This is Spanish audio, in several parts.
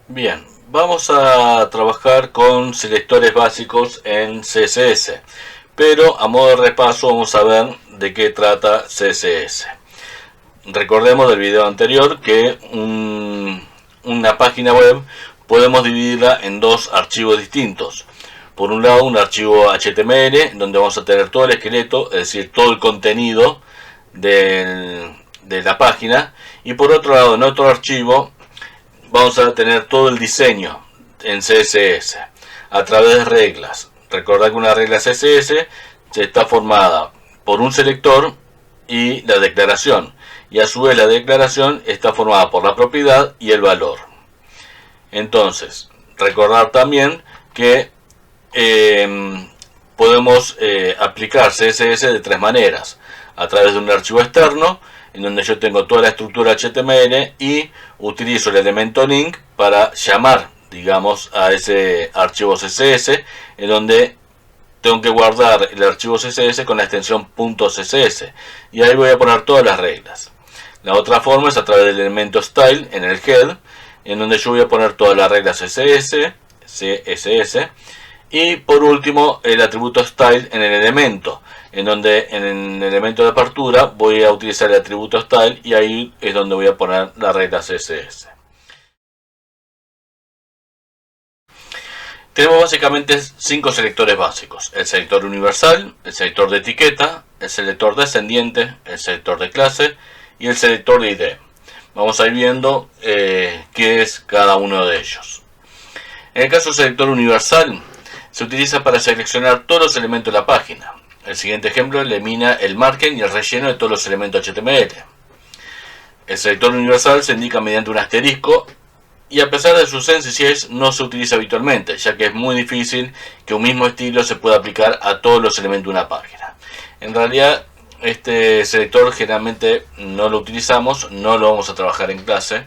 Bien, vamos a trabajar con selectores básicos en CSS, pero a modo de repaso vamos a ver de qué trata CSS. Recordemos del video anterior que una página web podemos dividirla en dos archivos distintos. Por un lado, un archivo HTML, donde vamos a tener todo el esqueleto, es decir, todo el contenido de la página, y por otro lado, en otro archivo vamos a tener todo el diseño en CSS a través de reglas. Recordad que una regla CSS está formada por un selector y la declaración, y a su vez la declaración está formada por la propiedad y el valor. Entonces, recordar también que podemos aplicar CSS de tres maneras: a través de un archivo externo, en donde yo tengo toda la estructura HTML y utilizo el elemento link para llamar, digamos, a ese archivo CSS, en donde tengo que guardar el archivo CSS con la extensión .css, y ahí voy a poner todas las reglas. La otra forma es a través del elemento style en el head, en donde yo voy a poner todas las reglas CSS, y por último el atributo style en el elemento, en donde en el elemento de apertura voy a utilizar el atributo style, y ahí es donde voy a poner la regla CSS. Tenemos básicamente 5 selectores básicos: el selector universal, el selector de etiqueta, el selector descendiente, el selector de clase y el selector de ID. Vamos a ir viendo qué es cada uno de ellos. En el caso del selector universal, se utiliza para seleccionar todos los elementos de la página. El siguiente ejemplo elimina el margen y el relleno de todos los elementos HTML. El selector universal se indica mediante un asterisco, y a pesar de su sencillez no se utiliza habitualmente, ya que es muy difícil que un mismo estilo se pueda aplicar a todos los elementos de una página. En realidad, este selector generalmente no lo utilizamos, no lo vamos a trabajar en clase,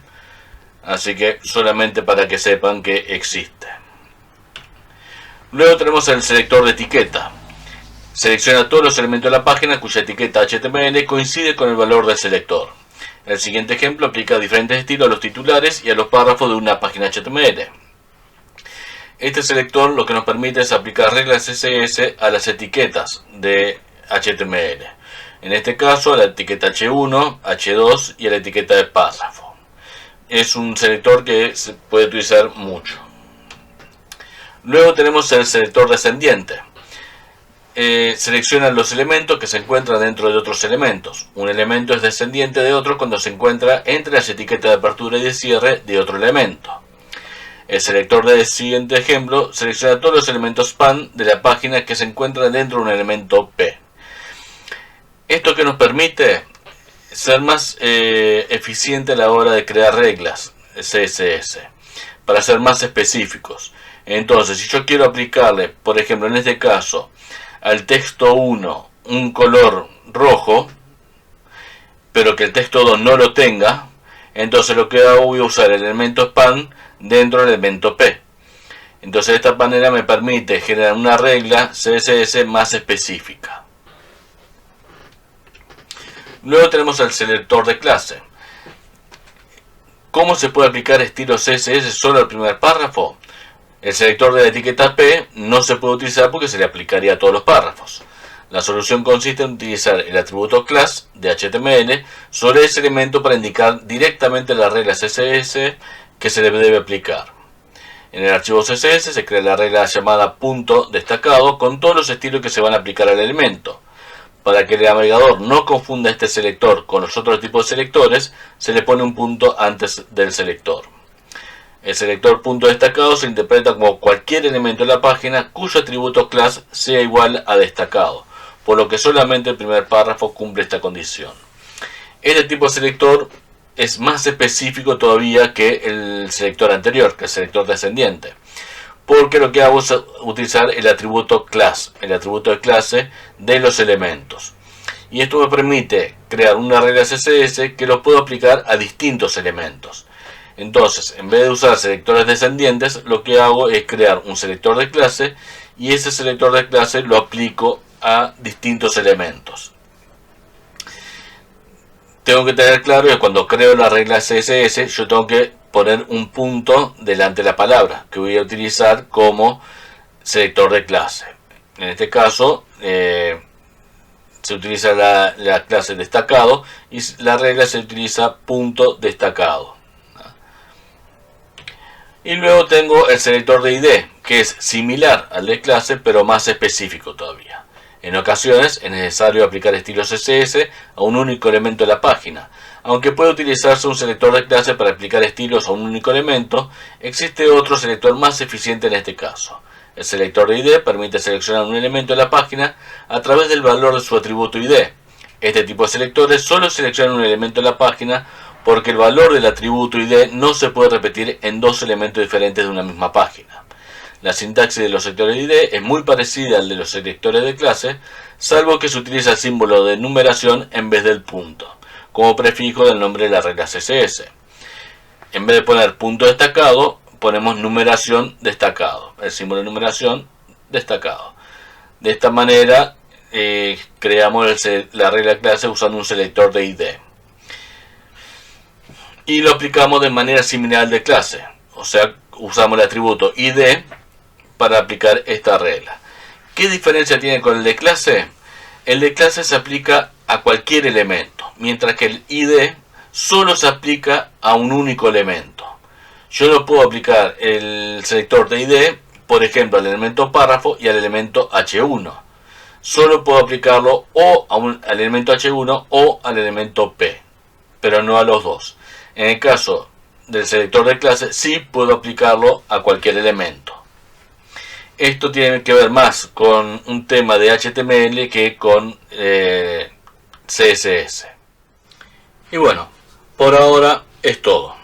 así que solamente para que sepan que existe. Luego tenemos el selector de etiqueta. Selecciona todos los elementos de la página cuya etiqueta HTML coincide con el valor del selector. El siguiente ejemplo aplica diferentes estilos a los titulares y a los párrafos de una página HTML. Este selector lo que nos permite es aplicar reglas CSS a las etiquetas de HTML. En este caso a la etiqueta H1, H2 y a la etiqueta de párrafo. Es un selector que se puede utilizar mucho. Luego tenemos el selector descendiente. Selecciona los elementos que se encuentran dentro de otros elementos. Un elemento es descendiente de otro cuando se encuentra entre las etiquetas de apertura y de cierre de otro elemento. El selector del siguiente ejemplo selecciona todos los elementos span de la página que se encuentran dentro de un elemento P. Esto que nos permite ser más eficiente a la hora de crear reglas CSS, para ser más específicos. Entonces, si yo quiero aplicarle, por ejemplo, en este caso, al texto 1 un color rojo, pero que el texto 2 no lo tenga, entonces lo que hago, voy a usar el elemento span dentro del elemento P. Entonces de esta manera me permite generar una regla CSS más específica. Luego tenemos el selector de clase. ¿Cómo se puede aplicar estilo CSS solo al primer párrafo? El selector de la etiqueta P no se puede utilizar porque se le aplicaría a todos los párrafos. La solución consiste en utilizar el atributo class de HTML sobre ese elemento para indicar directamente la regla CSS que se le debe aplicar. En el archivo CSS se crea la regla llamada punto destacado con todos los estilos que se van a aplicar al elemento. Para que el navegador no confunda este selector con los otros tipos de selectores, se le pone un punto antes del selector. El selector punto destacado se interpreta como cualquier elemento de la página cuyo atributo class sea igual a destacado, por lo que solamente el primer párrafo cumple esta condición. Este tipo de selector es más específico todavía que el selector anterior, que el selector descendiente, porque lo que hago es utilizar el atributo class, el atributo de clase de los elementos. Y esto me permite crear una regla CSS que lo puedo aplicar a distintos elementos. Entonces, en vez de usar selectores descendientes, lo que hago es crear un selector de clase, y ese selector de clase lo aplico a distintos elementos. Tengo que tener claro que cuando creo la regla CSS, yo tengo que poner un punto delante de la palabra que voy a utilizar como selector de clase. En este caso se utiliza la clase destacado y la regla se utiliza punto destacado. Y luego tengo el selector de ID, que es similar al de clase pero más específico todavía. En ocasiones es necesario aplicar estilos CSS a un único elemento de la página. Aunque puede utilizarse un selector de clase para aplicar estilos a un único elemento, existe otro selector más eficiente en este caso. El selector de ID permite seleccionar un elemento de la página a través del valor de su atributo ID. Este tipo de selectores solo seleccionan un elemento de la página porque el valor del atributo ID no se puede repetir en dos elementos diferentes de una misma página. La sintaxis de los selectores de ID es muy parecida al de los selectores de clase, salvo que se utiliza el símbolo de numeración en vez del punto, como prefijo del nombre de la regla CSS. En vez de poner punto destacado, ponemos numeración destacado, el símbolo de numeración destacado. De esta manera creamos la regla clase usando un selector de ID. Y lo aplicamos de manera similar al de clase, o sea, usamos el atributo ID para aplicar esta regla. ¿Qué diferencia tiene con el de clase? El de clase se aplica a cualquier elemento, mientras que el ID solo se aplica a un único elemento. Yo no puedo aplicar el selector de ID, por ejemplo, al elemento párrafo y al elemento H1. Solo puedo aplicarlo o al elemento H1 o al elemento P, pero no a los dos. En el caso del selector de clase, sí puedo aplicarlo a cualquier elemento. Esto tiene que ver más con un tema de HTML que con CSS. Y bueno, por ahora es todo.